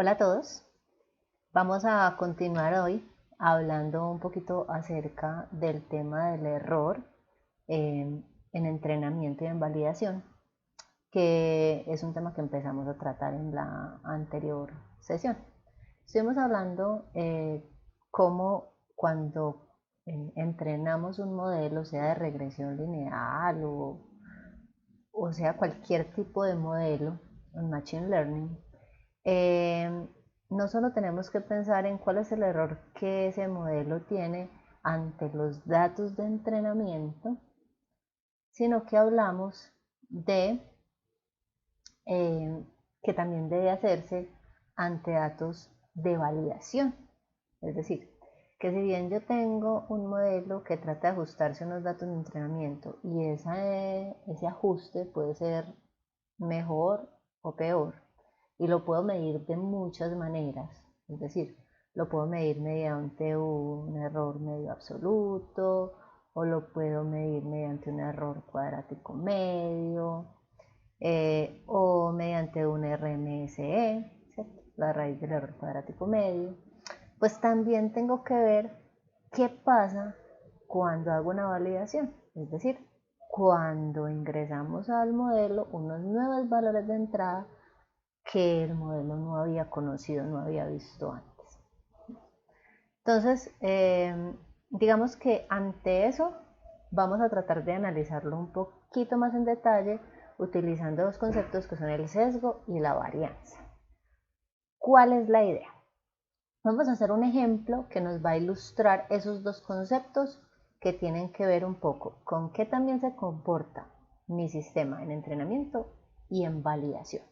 Hola a todos, vamos a continuar hoy hablando un poquito acerca del tema del error en entrenamiento y en validación, que es un tema que empezamos a tratar en la anterior sesión. Estuvimos hablando cómo cuando entrenamos un modelo, sea de regresión lineal o sea cualquier tipo de modelo en Machine Learning, eh, no solo tenemos que pensar en cuál es el error que ese modelo tiene ante los datos de entrenamiento, sino que hablamos de que también debe hacerse ante datos de validación. Es decir, que si bien yo tengo un modelo que trata de ajustarse a unos datos de entrenamiento y ese ajuste puede ser mejor o peor, y lo puedo medir de muchas maneras, es decir, lo puedo medir mediante un error medio absoluto o lo puedo medir mediante un error cuadrático medio o mediante un RMSE, ¿cierto? La raíz del error cuadrático medio. Pues también tengo que ver qué pasa cuando hago una validación, es decir, cuando ingresamos al modelo unos nuevos valores de entrada que el modelo no había conocido, no había visto antes. Entonces, digamos que ante eso vamos a tratar de analizarlo un poquito más en detalle utilizando dos conceptos que son el sesgo y la varianza. ¿Cuál es la idea? Vamos a hacer un ejemplo que nos va a ilustrar esos dos conceptos que tienen que ver un poco con qué también se comporta mi sistema en entrenamiento y en validación.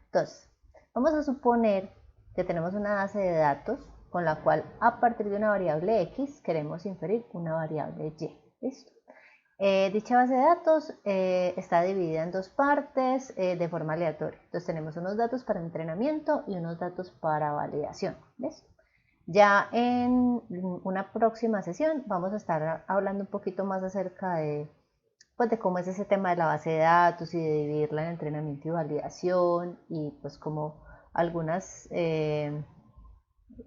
Entonces, vamos a suponer que tenemos una base de datos con la cual a partir de una variable x queremos inferir una variable y. ¿Listo? Dicha base de datos está dividida en dos partes de forma aleatoria. Entonces tenemos unos datos para entrenamiento y unos datos para validación. ¿Ves? Ya en una próxima sesión vamos a estar hablando un poquito más acerca pues, de cómo es ese tema de la base de datos y de dividirla en entrenamiento y validación y pues como algunas,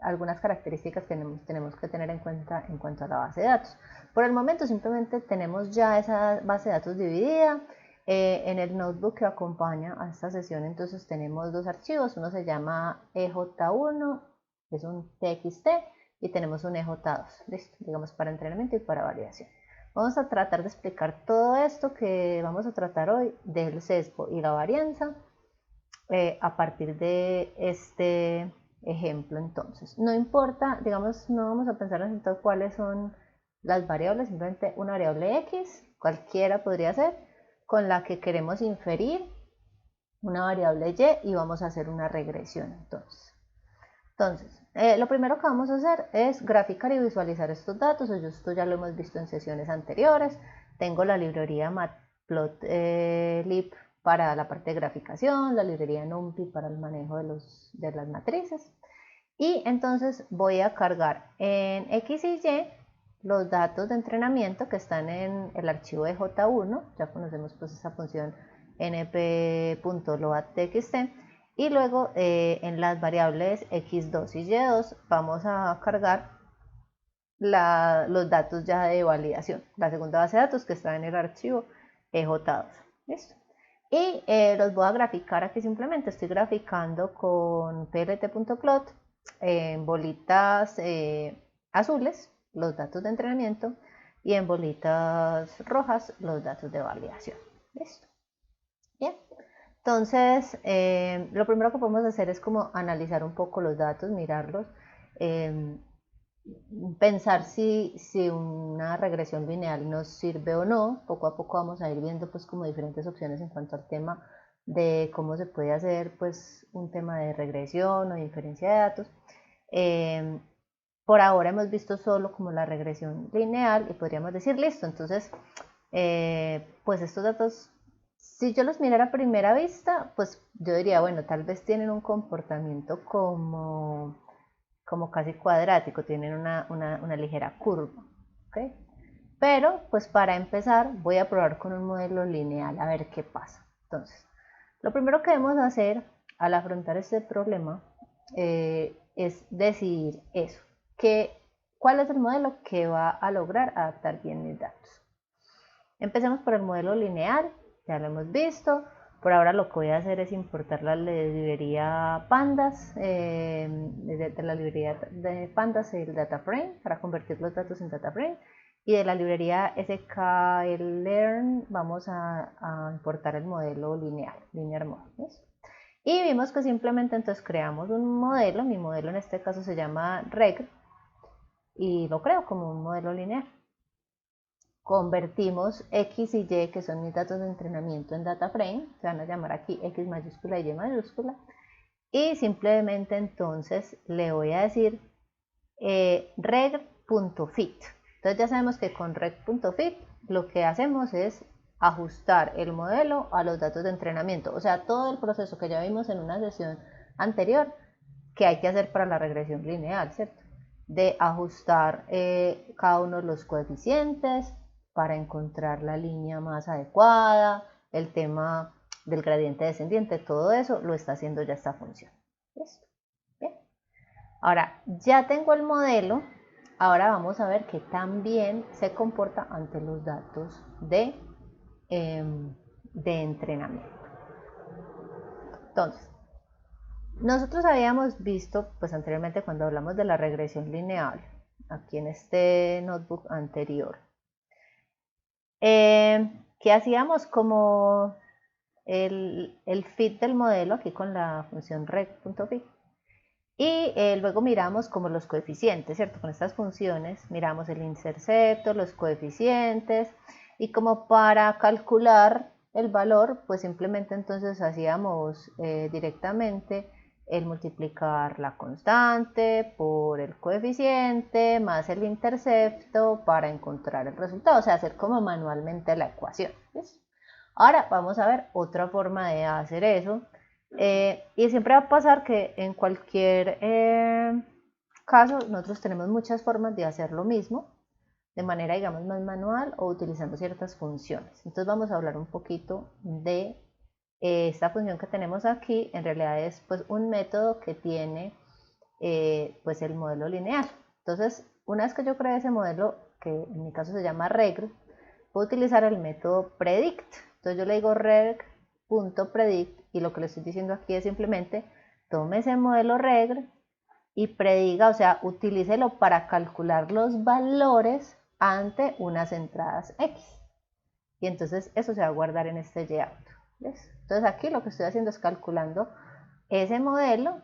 algunas características que tenemos que tener en cuenta en cuanto a la base de datos. Por el momento simplemente tenemos ya esa base de datos dividida. En el notebook que acompaña a esta sesión entonces tenemos dos archivos, uno se llama EJ1, que es un TXT, y tenemos un EJ2, listo, digamos para entrenamiento y para validación. Vamos a tratar de explicar todo esto que vamos a tratar hoy del sesgo y la varianza a partir de este ejemplo. Entonces, no importa, digamos, no vamos a pensar en todo cuáles son las variables, simplemente una variable x, cualquiera podría ser, con la que queremos inferir una variable y vamos a hacer una regresión. Entonces lo primero que vamos a hacer es graficar y visualizar estos datos. Esto ya lo hemos visto en sesiones anteriores. Tengo la librería Matplotlib para la parte de graficación, la librería NumPy para el manejo de las matrices. Y entonces voy a cargar en X y Y los datos de entrenamiento que están en el archivo de J1. Ya conocemos pues esa función np.loadtxt. Y luego en las variables x2 y y2 vamos a cargar los datos ya de validación, la segunda base de datos que está en el archivo ej2. ¿Listo? Y los voy a graficar aquí simplemente. Estoy graficando con plt.plot en bolitas azules los datos de entrenamiento y en bolitas rojas los datos de validación. ¿Listo? Bien. Entonces, lo primero que podemos hacer es como analizar un poco los datos, mirarlos, eh, pensar si una regresión lineal nos sirve o no. Poco a poco vamos a ir viendo pues como diferentes opciones en cuanto al tema de cómo se puede hacer pues un tema de regresión o de inferencia de datos. Por ahora hemos visto solo como la regresión lineal y podríamos decir listo, entonces pues estos datos, si yo los mirara a primera vista, pues yo diría, bueno, tal vez tienen un comportamiento como casi cuadrático, tienen una ligera curva, ¿ok? Pero pues para empezar voy a probar con un modelo lineal a ver qué pasa. Entonces, lo primero que debemos hacer al afrontar este problema es decidir eso, cuál es el modelo que va a lograr adaptar bien mis datos. Empecemos por el modelo lineal, ya lo hemos visto. Por ahora lo que voy a hacer es importar la librería Pandas, de la librería de Pandas el data frame para convertir los datos en data frame, y de la librería sklearn vamos a importar el modelo linear model, ¿ves? Y vimos que simplemente entonces creamos un modelo, mi modelo en este caso se llama regr, y lo creo como un modelo lineal. Convertimos X y Y, que son mis datos de entrenamiento, en data frame, se van a llamar aquí X mayúscula y Y mayúscula, y simplemente entonces le voy a decir reg.fit. Entonces ya sabemos que con reg.fit lo que hacemos es ajustar el modelo a los datos de entrenamiento, o sea, todo el proceso que ya vimos en una sesión anterior que hay que hacer para la regresión lineal, ¿cierto? De ajustar cada uno de los coeficientes para encontrar la línea más adecuada, el tema del gradiente descendiente, todo eso lo está haciendo ya esta función. ¿Listo? Bien. Ahora, ya tengo el modelo, ahora vamos a ver que también se comporta ante los datos de entrenamiento. Entonces, nosotros habíamos visto, pues anteriormente cuando hablamos de la regresión lineal, aquí en este notebook anterior, que hacíamos como el fit del modelo aquí con la función reg.fit, y luego miramos como los coeficientes, ¿cierto? Con estas funciones miramos el intercepto, los coeficientes, y como para calcular el valor, pues simplemente entonces hacíamos directamente el multiplicar la constante por el coeficiente más el intercepto para encontrar el resultado, o sea, hacer como manualmente la ecuación. ¿Ves? Ahora vamos a ver otra forma de hacer eso, y siempre va a pasar que en cualquier caso nosotros tenemos muchas formas de hacer lo mismo, de manera digamos más manual o utilizando ciertas funciones. Entonces vamos a hablar un poquito de esta función que tenemos aquí. En realidad es pues un método que tiene pues el modelo lineal. Entonces una vez que yo cree ese modelo, que en mi caso se llama regr, puedo utilizar el método predict. Entonces yo le digo reg.predict, y lo que le estoy diciendo aquí es simplemente tome ese modelo regr y prediga, o sea, utilícelo para calcular los valores ante unas entradas X. Y entonces eso se va a guardar en este layout. ¿Ves? Entonces aquí lo que estoy haciendo es calculando ese modelo,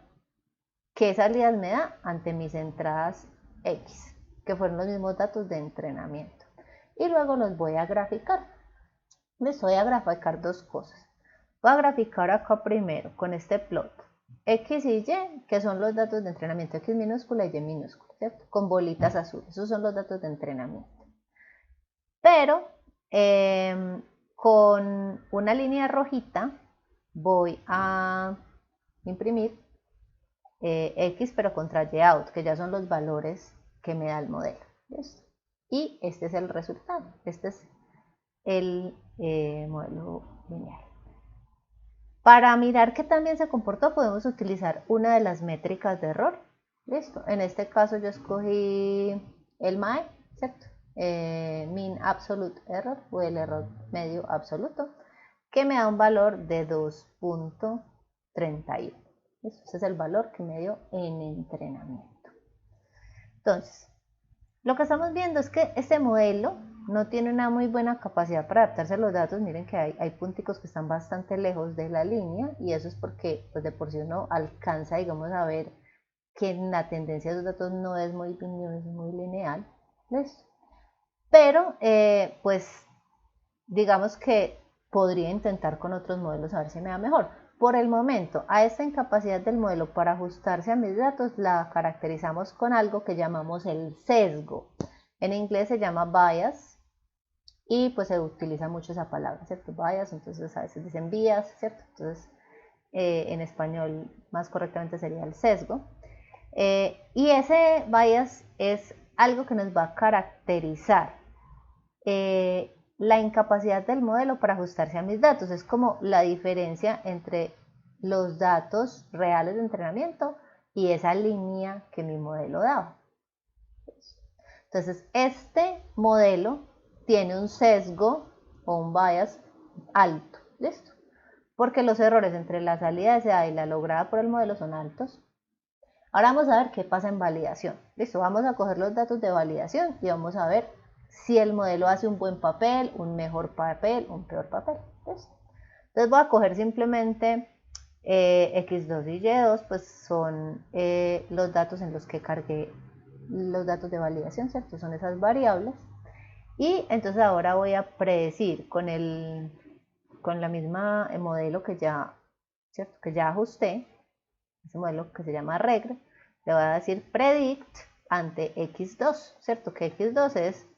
qué salidas me da ante mis entradas X, que fueron los mismos datos de entrenamiento. Y luego los voy a graficar. Les voy a graficar dos cosas. Voy a graficar acá primero con este plot X y Y, que son los datos de entrenamiento, X minúscula y Y minúscula, ¿cierto? Con bolitas azules, esos son los datos de entrenamiento. Pero con una línea rojita voy a imprimir X, pero contra Y-out, que ya son los valores que me da el modelo. ¿Listo? Y este es el resultado, este es el modelo lineal. Para mirar que también se comportó, podemos utilizar una de las métricas de error. Listo. En este caso yo escogí el MAE, ¿cierto? Mean Absolute Error, o el error medio absoluto, que me da un valor de 2.31. Ese es el valor que me dio en entrenamiento. Entonces, lo que estamos viendo es que este modelo no tiene una muy buena capacidad para adaptarse a los datos. Miren que hay punticos que están bastante lejos de la línea, y eso es porque pues de por sí uno alcanza, digamos, a ver que la tendencia de los datos no es muy lineal. ¿Listo? Pero pues digamos que podría intentar con otros modelos a ver si me da mejor. Por el momento, a esta incapacidad del modelo para ajustarse a mis datos la caracterizamos con algo que llamamos el sesgo. En inglés se llama bias, y pues se utiliza mucho esa palabra, ¿cierto? Bias, entonces a veces dicen bias, ¿cierto? Entonces en español más correctamente sería el sesgo. Y ese bias es algo que nos va a caracterizar la incapacidad del modelo para ajustarse a mis datos. Es como la diferencia entre los datos reales de entrenamiento y esa línea que mi modelo daba. Entonces, este modelo tiene un sesgo o un bias alto, ¿listo? Porque los errores entre la salida deseada y la lograda por el modelo son altos. Ahora vamos a ver qué pasa en validación. Listo, vamos a coger los datos de validación y vamos a ver si el modelo hace un buen papel, un mejor papel, un peor papel. ¿Listo? Entonces voy a coger simplemente X2 y Y2, pues son los datos en los que cargué los datos de validación, ¿cierto? Son esas variables. Y entonces ahora voy a predecir con la misma modelo que ya, ¿cierto? Que ya ajusté, ese modelo que se llama regr, le voy a decir predict ante x2, ¿cierto? Que x2 es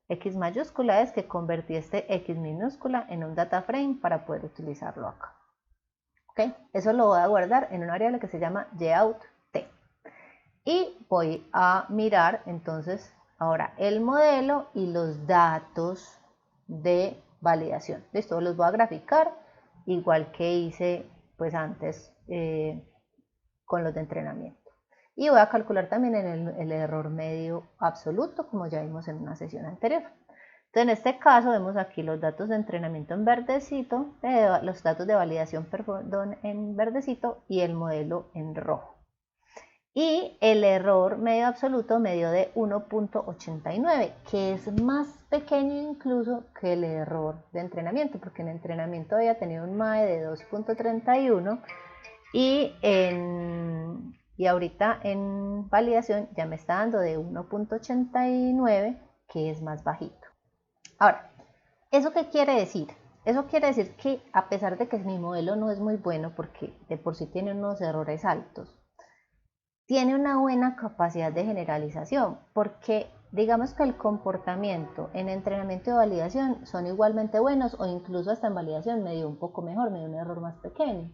x mayúscula, es que convertí este x minúscula en un data frame para poder utilizarlo acá. ¿Ok? Eso lo voy a guardar en una variable que se llama yout. Y voy a mirar entonces ahora el modelo y los datos de validación. Listo, los voy a graficar igual que hice pues antes con los de entrenamiento. Y voy a calcular también el error medio absoluto, como ya vimos en una sesión anterior. Entonces, en este caso vemos aquí los datos de entrenamiento en verdecito, los datos de validación perdón, en verdecito y el modelo en rojo. Y el error medio absoluto me dio de 1.89, que es más pequeño incluso que el error de entrenamiento, porque en entrenamiento había tenido un MAE de 2.31 y ahorita en validación ya me está dando de 1.89, que es más bajito. Ahora, ¿eso qué quiere decir? Eso quiere decir que a pesar de que mi modelo no es muy bueno, porque de por sí tiene unos errores altos, tiene una buena capacidad de generalización, porque digamos que el comportamiento en entrenamiento y validación son igualmente buenos, o incluso hasta en validación me dio un poco mejor, me dio un error más pequeño.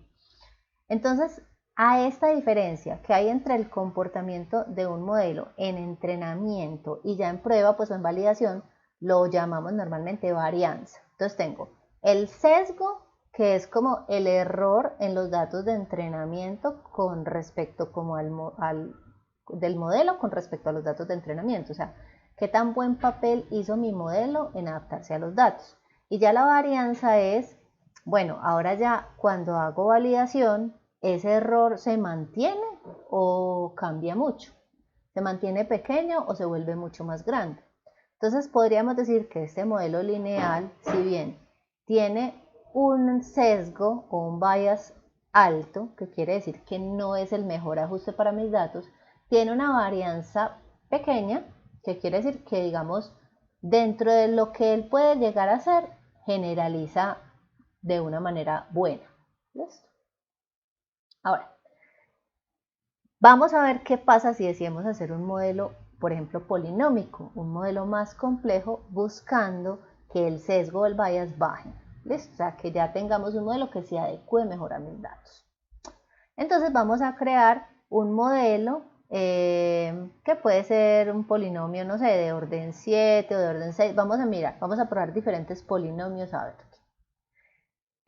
Entonces, a esta diferencia que hay entre el comportamiento de un modelo en entrenamiento y ya en prueba, pues en validación, lo llamamos normalmente varianza. Entonces tengo el sesgo, que es como el error en los datos de entrenamiento con respecto como del modelo con respecto a los datos de entrenamiento. O sea, qué tan buen papel hizo mi modelo en adaptarse a los datos. Y ya la varianza es, bueno, ahora ya cuando hago validación, ¿ese error se mantiene o cambia mucho? ¿Se mantiene pequeño o se vuelve mucho más grande? Entonces podríamos decir que este modelo lineal, si bien tiene un sesgo o un bias alto, que quiere decir que no es el mejor ajuste para mis datos, tiene una varianza pequeña, que quiere decir que, digamos, dentro de lo que él puede llegar a hacer, generaliza de una manera buena. ¿Listo? Ahora, vamos a ver qué pasa si decidimos hacer un modelo, por ejemplo, polinómico, un modelo más complejo, buscando que el sesgo o el bias baje. ¿Listo? O sea, que ya tengamos un modelo que se adecue mejor a mis datos. Entonces vamos a crear un modelo que puede ser un polinomio, no sé, de orden 7 o de orden 6. Vamos a mirar, vamos a probar diferentes polinomios a ver.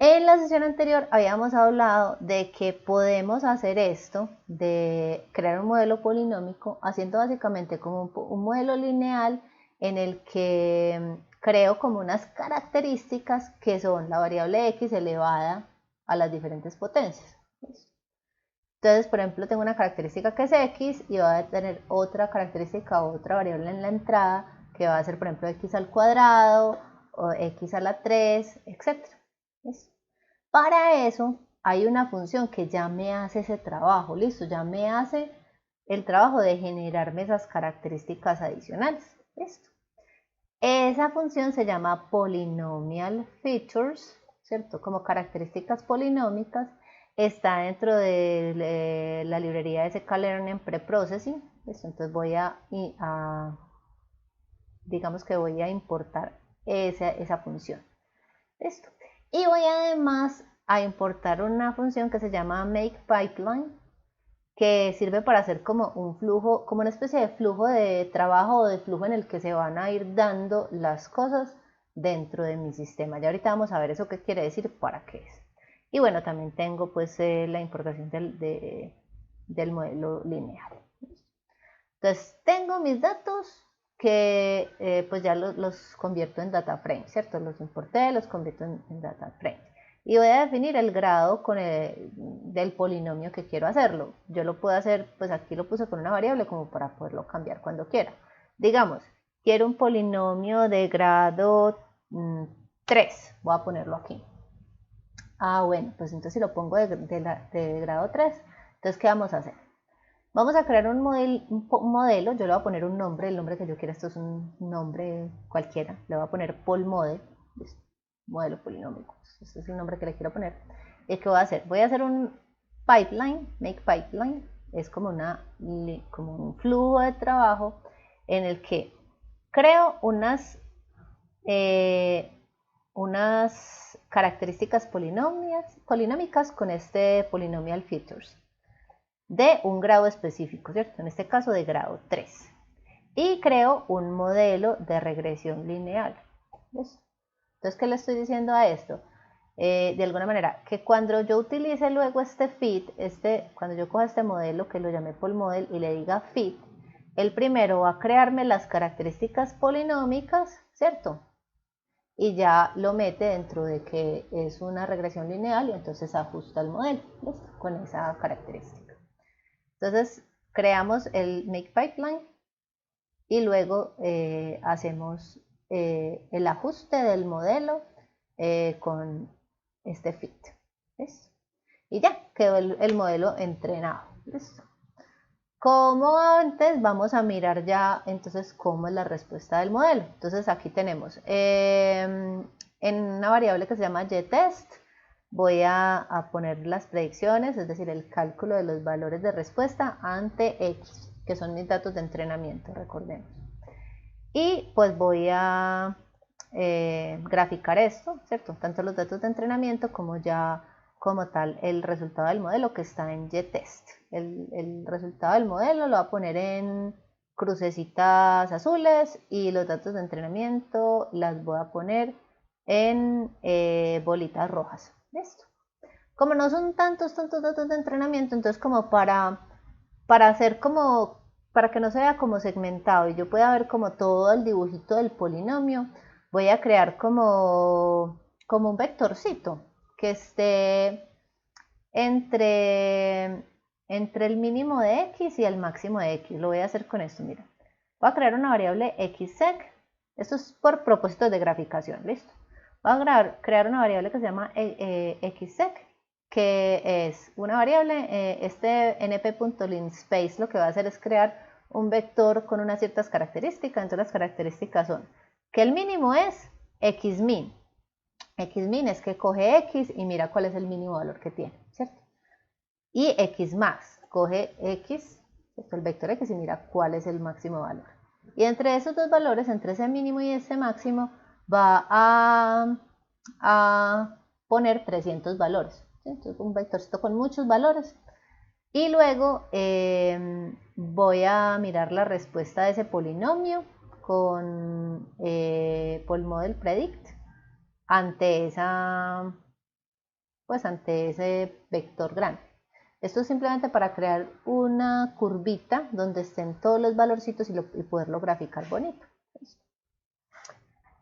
En la sesión anterior habíamos hablado de que podemos hacer esto, de crear un modelo polinómico, haciendo básicamente como un modelo lineal en el que creo como unas características que son la variable x elevada a las diferentes potencias. Entonces, por ejemplo, tengo una característica que es x y voy a tener otra característica, otra variable en la entrada, que va a ser, por ejemplo, x al cuadrado o x a la 3, etc. ¿Listo? Para eso hay una función que ya me hace ese trabajo, listo, ya me hace el trabajo de generarme esas características adicionales, listo. Esa función se llama polynomial features, ¿cierto? Como características polinómicas, está dentro de la librería de sklearn en preprocessing, ¿listo? Entonces voy digamos que voy a importar esa función, listo. Y voy además a importar una función que se llama makePipeline, que sirve para hacer como un flujo, como una especie de flujo de trabajo o de flujo en el que se van a ir dando las cosas dentro de mi sistema. Ya ahorita vamos a ver eso qué quiere decir, para qué es. Y bueno, también tengo pues la importación del modelo lineal. Entonces tengo mis datos que pues ya los convierto en data frame, ¿cierto? Los importé, los convierto en data frame. Y voy a definir el grado del polinomio que quiero hacerlo. Yo lo puedo hacer, pues aquí lo puse con una variable como para poderlo cambiar cuando quiera. Digamos, quiero un polinomio de grado 3, voy a ponerlo aquí. Bueno, pues entonces si lo pongo de grado 3, entonces ¿qué vamos a hacer? Vamos a crear un modelo, yo le voy a poner un nombre, el nombre que yo quiera, esto es un nombre cualquiera, le voy a poner polmodel, modelo polinómico, este es el nombre que le quiero poner. ¿Y qué voy a hacer? Voy a hacer un pipeline, make pipeline, es como un flujo de trabajo en el que creo unas características polinómicas con este polynomial features de un grado específico, ¿cierto? En este caso de grado 3. Y creo un modelo de regresión lineal. ¿Ves? Entonces, ¿qué le estoy diciendo a esto? De alguna manera, que cuando yo utilice luego este fit, cuando yo coja este modelo que lo llamé polmodel y le diga fit, el primero va a crearme las características polinómicas, ¿cierto? Y ya lo mete dentro de que es una regresión lineal y entonces ajusta el modelo, ¿listo? Con esa característica. Entonces creamos el make pipeline y luego hacemos el ajuste del modelo con este fit. ¿Listo? Y ya quedó el modelo entrenado. ¿Listo? Como antes, vamos a mirar ya entonces cómo es la respuesta del modelo. Entonces aquí tenemos en una variable que se llama yTest, voy a poner las predicciones, es decir, el cálculo de los valores de respuesta ante X, que son mis datos de entrenamiento, recordemos. Y pues voy a graficar esto, ¿cierto? Tanto los datos de entrenamiento como tal el resultado del modelo que está en yTest. El resultado del modelo lo voy a poner en crucecitas azules y los datos de entrenamiento las voy a poner en bolitas rojas. ¿Listo? Como no son tantos datos de entrenamiento, entonces como para hacer para que no se vea como segmentado y yo pueda ver como todo el dibujito del polinomio, voy a crear como un vectorcito que esté entre el mínimo de X y el máximo de X. Lo voy a hacer con esto, mira. Voy a crear una variable xsec. Esto es por propósitos de graficación, ¿listo? Voy a crear una variable que se llama xsec, que es una variable, np.linspace lo que va a hacer es crear un vector con unas ciertas características. Entonces las características son que el mínimo es xmin. Xmin es que coge X y mira cuál es el mínimo valor que tiene, ¿cierto? Y Xmax, coge X, ¿cierto? El vector X y mira cuál es el máximo valor. Y entre esos dos valores, entre ese mínimo y ese máximo, va a poner 300 valores. ¿Sí? Entonces un vectorcito con muchos valores. Y luego voy a mirar la respuesta de ese polinomio con polmodel predict ante ese vector grande. Esto es simplemente para crear una curvita donde estén todos los valorcitos y poderlo graficar bonito.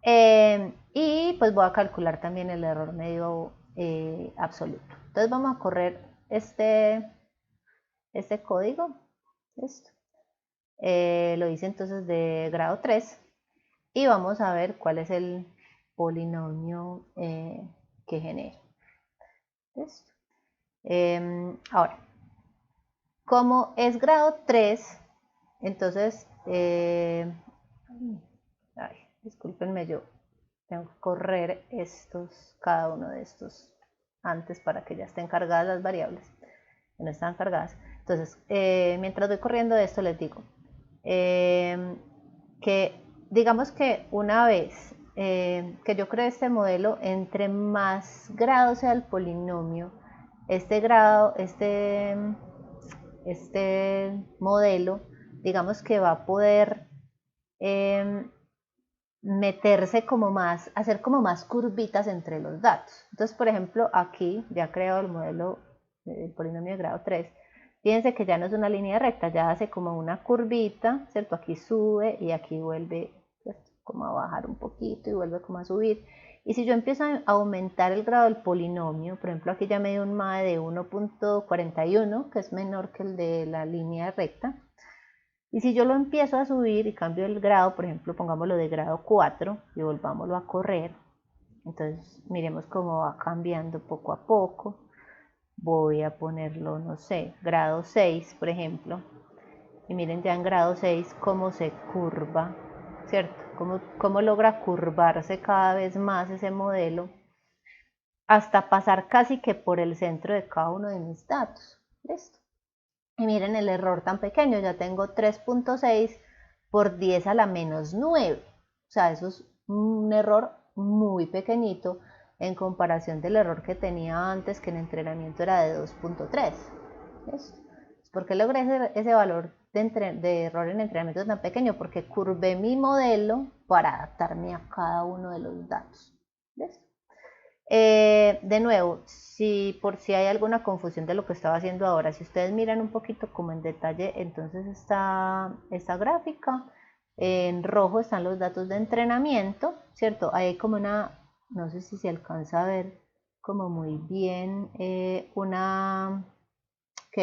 Y pues voy a calcular también el error medio absoluto. Entonces vamos a correr este código. Listo. Lo hice entonces de grado 3 y vamos a ver cuál es el polinomio que genera. ¿Listo? Ahora, como es grado 3, entonces, discúlpenme, yo tengo que correr cada uno de estos antes para que ya estén cargadas las variables, que no están cargadas. Entonces, mientras voy corriendo esto, les digo que digamos que una vez que yo cree este modelo, entre más grado sea el polinomio, este modelo, digamos que va a poder meterse como más, hacer como más curvitas entre los datos. Entonces, por ejemplo, aquí ya he creado el modelo del polinomio de grado 3 fíjense que ya no es una línea recta, ya hace como una curvita, ¿cierto? Aquí sube y aquí vuelve, ¿cierto? Como a bajar un poquito y vuelve como a subir. Y si yo empiezo a aumentar el grado del polinomio, por ejemplo aquí ya me dio un MAE de 1.41, que es menor que el de la línea recta, y si yo lo empiezo a subir y cambio el grado, por ejemplo pongámoslo de grado 4 y volvámoslo a correr, entonces miremos cómo va cambiando poco a poco. Voy a ponerlo, no sé, grado 6, por ejemplo, y miren ya en grado 6 cómo se curva, ¿cierto? Cómo logra curvarse cada vez más ese modelo hasta pasar casi que por el centro de cada uno de mis datos. ¿Listo? Y miren el error tan pequeño, ya tengo 3.6 por 10 a la menos 9. O sea, eso es un error muy pequeñito en comparación del error que tenía antes, que en entrenamiento era de 2.3. ¿Por qué logré ese valor de error en entrenamiento tan pequeño? Porque curvé mi modelo para adaptarme a cada uno de los datos. ¿Ves? De nuevo, por si hay alguna confusión de lo que estaba haciendo ahora, si ustedes miran un poquito como en detalle, entonces esta gráfica, en rojo están los datos de entrenamiento, ¿cierto? Hay como no sé si se alcanza a ver como muy bien,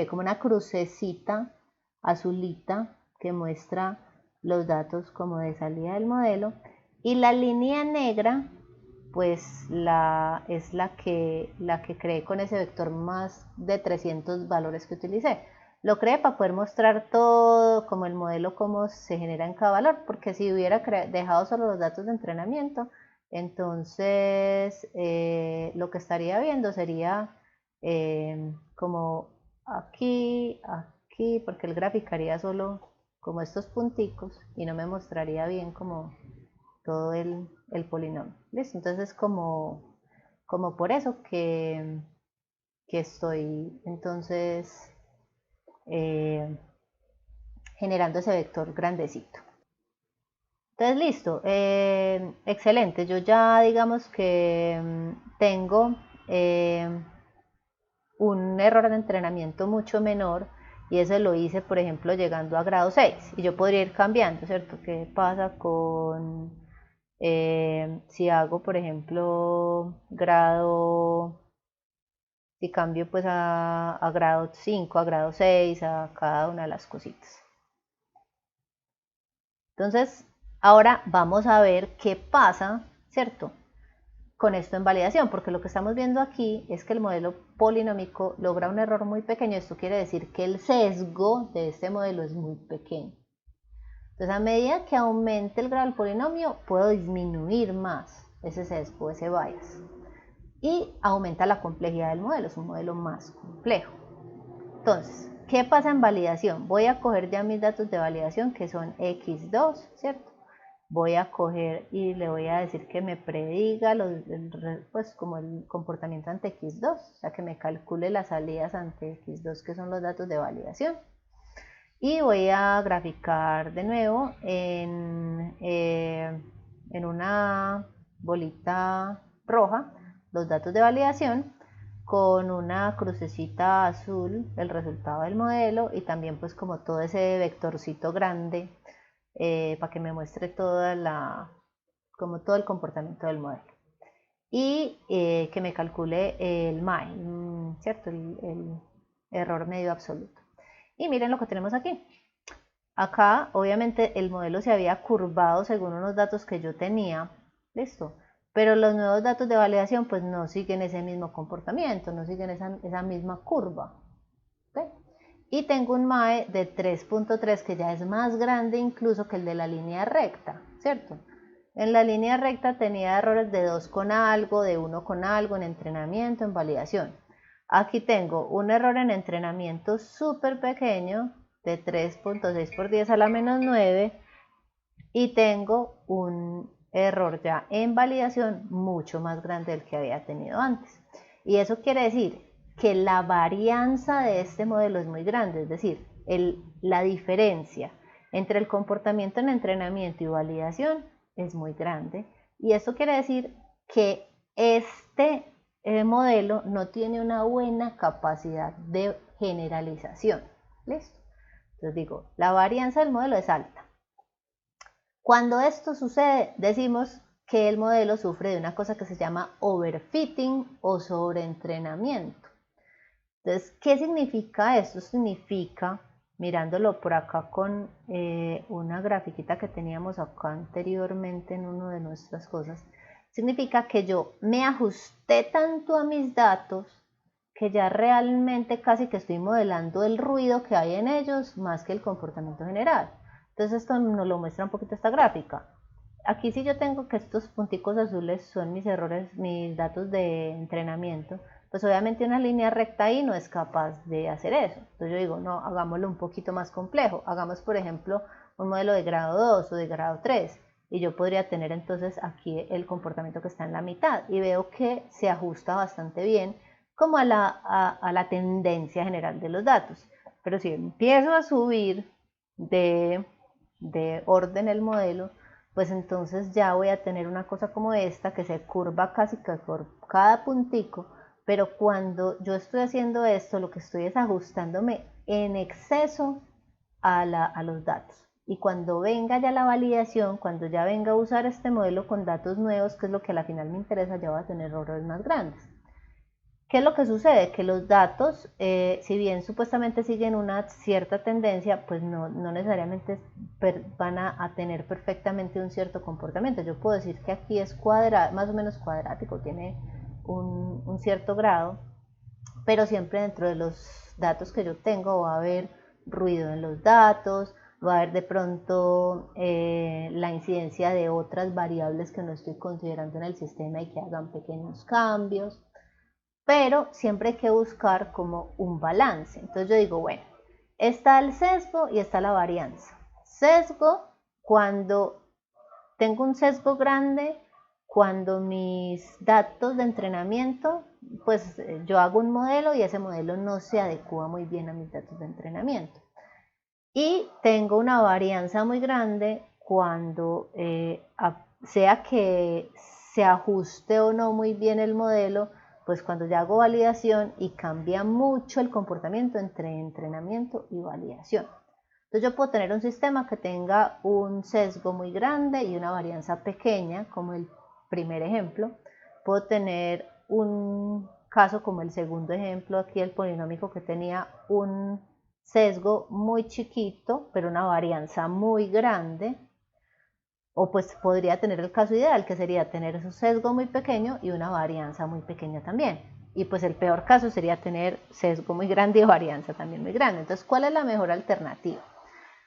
como una crucecita azulita que muestra los datos como de salida del modelo, y la línea negra pues es la que creé con ese vector más de 300 valores que utilicé. Lo creé para poder mostrar todo, como el modelo, cómo se genera en cada valor, porque si hubiera dejado solo los datos de entrenamiento, entonces lo que estaría viendo sería como aquí, aquí, porque él graficaría solo como estos punticos y no me mostraría bien como todo el polinomio. ¿Listo? Entonces como por eso que estoy entonces generando ese vector grandecito. Entonces listo, excelente, yo ya digamos que tengo un error de entrenamiento mucho menor, y eso lo hice por ejemplo llegando a grado 6, y yo podría ir cambiando, ¿cierto? ¿Qué pasa con si hago por ejemplo si cambio pues a grado 5, a grado 6, a cada una de las cositas? Entonces ahora vamos a ver qué pasa, ¿cierto?, con esto en validación, porque lo que estamos viendo aquí es que el modelo polinómico logra un error muy pequeño. Esto quiere decir que el sesgo de este modelo es muy pequeño. Entonces, a medida que aumente el grado del polinomio, puedo disminuir más ese sesgo, ese bias, y aumenta la complejidad del modelo, es un modelo más complejo. Entonces, ¿qué pasa en validación? Voy a coger ya mis datos de validación, que son x2, ¿cierto? Voy a coger y le voy a decir que me prediga pues como el comportamiento ante x2, o sea que me calcule las salidas ante x2, que son los datos de validación. Y voy a graficar de nuevo en una bolita roja los datos de validación, con una crucecita azul el resultado del modelo, y también pues como todo ese vectorcito grande para que me muestre como todo el comportamiento del modelo, y que me calcule el MAE, ¿cierto? El error medio absoluto. Y miren lo que tenemos aquí. Acá obviamente el modelo se había curvado según unos datos que yo tenía, listo, pero los nuevos datos de validación pues no siguen ese mismo comportamiento, no siguen esa misma curva. ¿Okay? Y tengo un MAE de 3.3, que ya es más grande incluso que el de la línea recta, ¿cierto? En la línea recta tenía errores de 2 con algo, de 1 con algo en entrenamiento, en validación. Aquí tengo un error en entrenamiento súper pequeño de 3.6 por 10 a la menos 9, y tengo un error ya en validación mucho más grande del que había tenido antes. Y eso quiere decir que la varianza de este modelo es muy grande, es decir, la diferencia entre el comportamiento en entrenamiento y validación es muy grande, y eso quiere decir que este modelo no tiene una buena capacidad de generalización. Listo. Entonces digo, la varianza del modelo es alta. Cuando esto sucede, decimos que el modelo sufre de una cosa que se llama overfitting o sobreentrenamiento. Entonces, ¿qué significa esto? Significa, mirándolo por acá con una grafiquita que teníamos acá anteriormente en una de nuestras cosas, significa que yo me ajusté tanto a mis datos que ya realmente casi que estoy modelando el ruido que hay en ellos más que el comportamiento general. Entonces esto nos lo muestra un poquito esta gráfica. Aquí sí yo tengo que estos punticos azules son mis errores, mis datos de entrenamiento, pues obviamente una línea recta ahí no es capaz de hacer eso. Entonces yo digo, no, hagámoslo un poquito más complejo. Hagamos, por ejemplo, un modelo de grado 2 o de grado 3 y yo podría tener entonces aquí el comportamiento que está en la mitad y veo que se ajusta bastante bien como a la tendencia general de los datos. Pero si empiezo a subir de orden el modelo, pues entonces ya voy a tener una cosa como esta que se curva casi que por cada puntico, pero cuando yo estoy haciendo esto, lo que estoy es ajustándome en exceso a los datos. Y cuando venga ya la validación, cuando ya venga a usar este modelo con datos nuevos, que es lo que a la final me interesa, ya va a tener errores más grandes. ¿Qué es lo que sucede? Que los datos, si bien supuestamente siguen una cierta tendencia, pues no necesariamente van a tener perfectamente un cierto comportamiento. Yo puedo decir que aquí es más o menos cuadrático, tiene un cierto grado, pero siempre dentro de los datos que yo tengo va a haber ruido en los datos, va a haber de pronto la incidencia de otras variables que no estoy considerando en el sistema y que hagan pequeños cambios, pero siempre hay que buscar como un balance. Entonces yo digo, bueno, está el sesgo y está la varianza. Sesgo, cuando tengo un sesgo grande, cuando mis datos de entrenamiento, pues yo hago un modelo y ese modelo no se adecua muy bien a mis datos de entrenamiento. Y tengo una varianza muy grande cuando sea que se ajuste o no muy bien el modelo, pues cuando ya hago validación y cambia mucho el comportamiento entre entrenamiento y validación. Entonces yo puedo tener un sistema que tenga un sesgo muy grande y una varianza pequeña, como el primer ejemplo. Puedo tener un caso como el segundo ejemplo, aquí el polinómico que tenía un sesgo muy chiquito, pero una varianza muy grande. O pues podría tener el caso ideal, que sería tener un sesgo muy pequeño y una varianza muy pequeña también. Y pues el peor caso sería tener sesgo muy grande y varianza también muy grande. Entonces, ¿cuál es la mejor alternativa?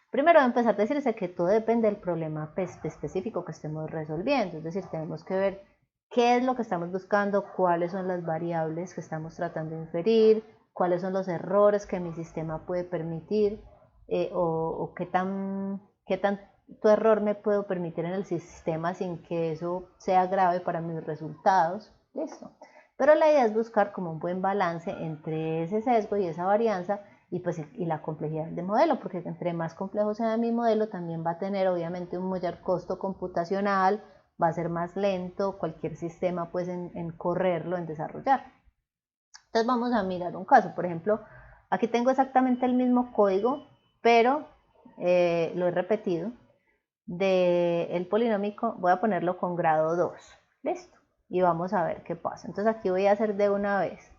Primero, empezar a decirse que todo depende del problema específico que estemos resolviendo. Es decir, tenemos que ver qué es lo que estamos buscando, cuáles son las variables que estamos tratando de inferir, cuáles son los errores que mi sistema puede permitir o qué tanto error me puedo permitir en el sistema sin que eso sea grave para mis resultados. Listo. Pero la idea es buscar como un buen balance entre ese sesgo y esa varianza y la complejidad del modelo, porque entre más complejo sea mi modelo, también va a tener obviamente un mayor costo computacional, va a ser más lento cualquier sistema pues en correrlo, en desarrollar. Entonces vamos a mirar un caso, por ejemplo, aquí tengo exactamente el mismo código, pero lo he repetido, del polinómico voy a ponerlo con grado 2, listo, y vamos a ver qué pasa. Entonces aquí voy a hacer de una vez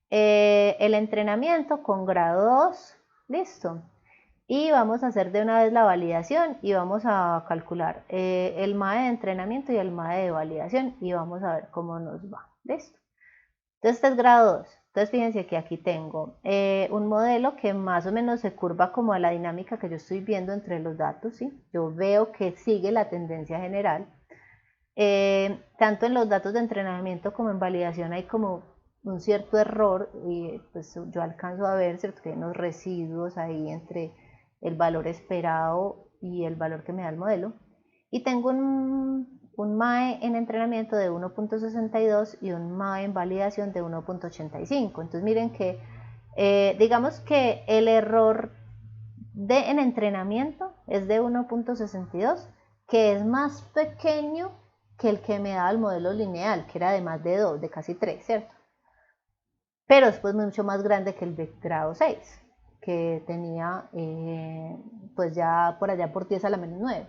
el entrenamiento con grado 2, listo. Y vamos a hacer de una vez la validación y vamos a calcular el MAE de entrenamiento y el MAE de validación y vamos a ver cómo nos va, listo. Entonces este es grado 2. Entonces fíjense que aquí tengo un modelo que más o menos se curva como a la dinámica que yo estoy viendo entre los datos, ¿sí? Yo veo que sigue la tendencia general. Tanto en los datos de entrenamiento como en validación hay como un cierto error y pues yo alcanzo a ver, ¿cierto?, que hay unos residuos ahí entre el valor esperado y el valor que me da el modelo. Y tengo un MAE en entrenamiento de 1.62 y un MAE en validación de 1.85. Entonces miren que digamos que el error en entrenamiento es de 1.62, que es más pequeño que el que me da el modelo lineal, que era de más de 2, de casi 3, ¿cierto? Pero después mucho más grande que el de grado 6. que tenía pues ya por allá por 10 a la menos 9.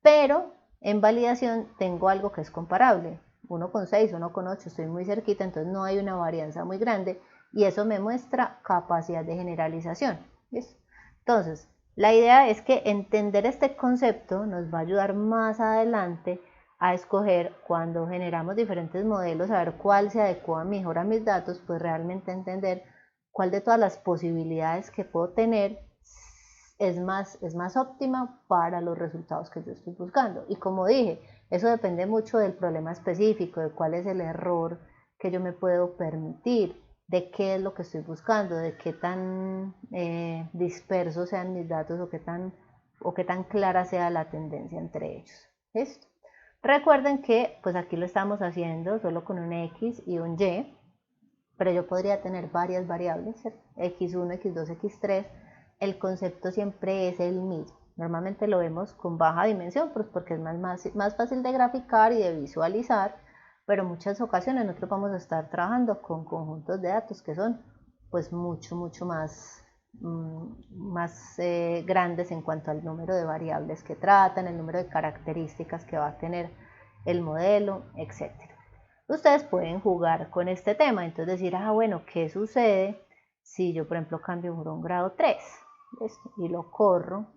Pero en validación tengo algo que es comparable, 1,6, 1,8, estoy muy cerquita, entonces no hay una varianza muy grande y eso me muestra capacidad de generalización. ¿Listo? Entonces, la idea es que entender este concepto nos va a ayudar más adelante a escoger cuando generamos diferentes modelos, a ver cuál se adecua mejor a mis datos, pues realmente entender cuál de todas las posibilidades que puedo tener es más óptima para los resultados que yo estoy buscando. Y como dije, eso depende mucho del problema específico, de cuál es el error que yo me puedo permitir, de qué es lo que estoy buscando, de qué tan dispersos sean mis datos o qué tan clara sea la tendencia entre ellos. ¿Listo? Recuerden que pues aquí lo estamos haciendo solo con un X y un Y, pero yo podría tener varias variables, X1, X2, X3, el concepto siempre es el mismo. Normalmente lo vemos con baja dimensión, pues porque es más fácil de graficar y de visualizar, pero en muchas ocasiones nosotros vamos a estar trabajando con conjuntos de datos que son pues mucho más grandes en cuanto al número de variables que tratan, el número de características que va a tener el modelo, etc. Ustedes pueden jugar con este tema, entonces decir, bueno, ¿qué sucede si yo, por ejemplo, cambio por un grado 3? ¿Listo? Y lo corro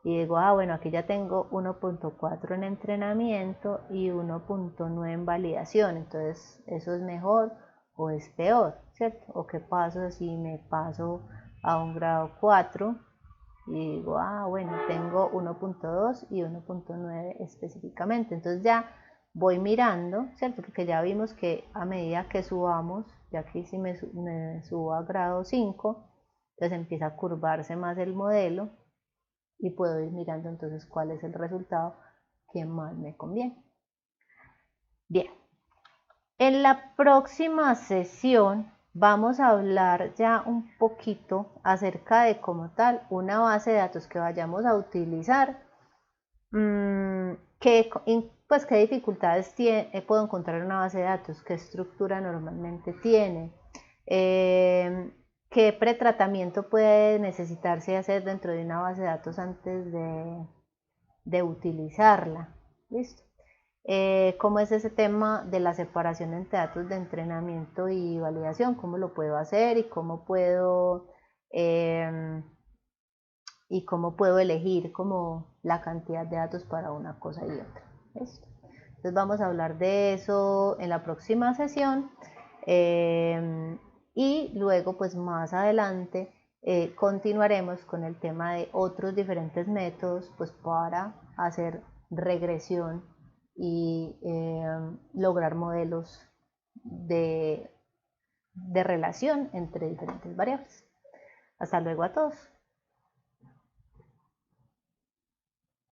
y digo, bueno, aquí ya tengo 1.4 en entrenamiento y 1.9 en validación, entonces eso es mejor o es peor, ¿cierto? O qué pasa si me paso a un grado 4 y digo, bueno, tengo 1.2 y 1.9 específicamente, entonces ya voy mirando, ¿cierto? Porque ya vimos que a medida que subamos, ya aquí si me subo a grado 5, entonces empieza a curvarse más el modelo y puedo ir mirando entonces cuál es el resultado que más me conviene. Bien, en la próxima sesión vamos a hablar ya un poquito acerca de como tal una base de datos que vayamos a utilizar, qué dificultades puedo encontrar en una base de datos, qué estructura normalmente tiene, qué pretratamiento puede necesitarse hacer dentro de una base de datos antes de utilizarla. ¿Listo? ¿Cómo es ese tema de la separación entre datos de entrenamiento y validación? ¿Cómo lo puedo hacer y cómo puedo elegir como la cantidad de datos para una cosa y otra? ¿Listo? Entonces vamos a hablar de eso en la próxima sesión y luego pues más adelante continuaremos con el tema de otros diferentes métodos pues para hacer regresión y lograr modelos de relación entre diferentes variables. Hasta luego a todos.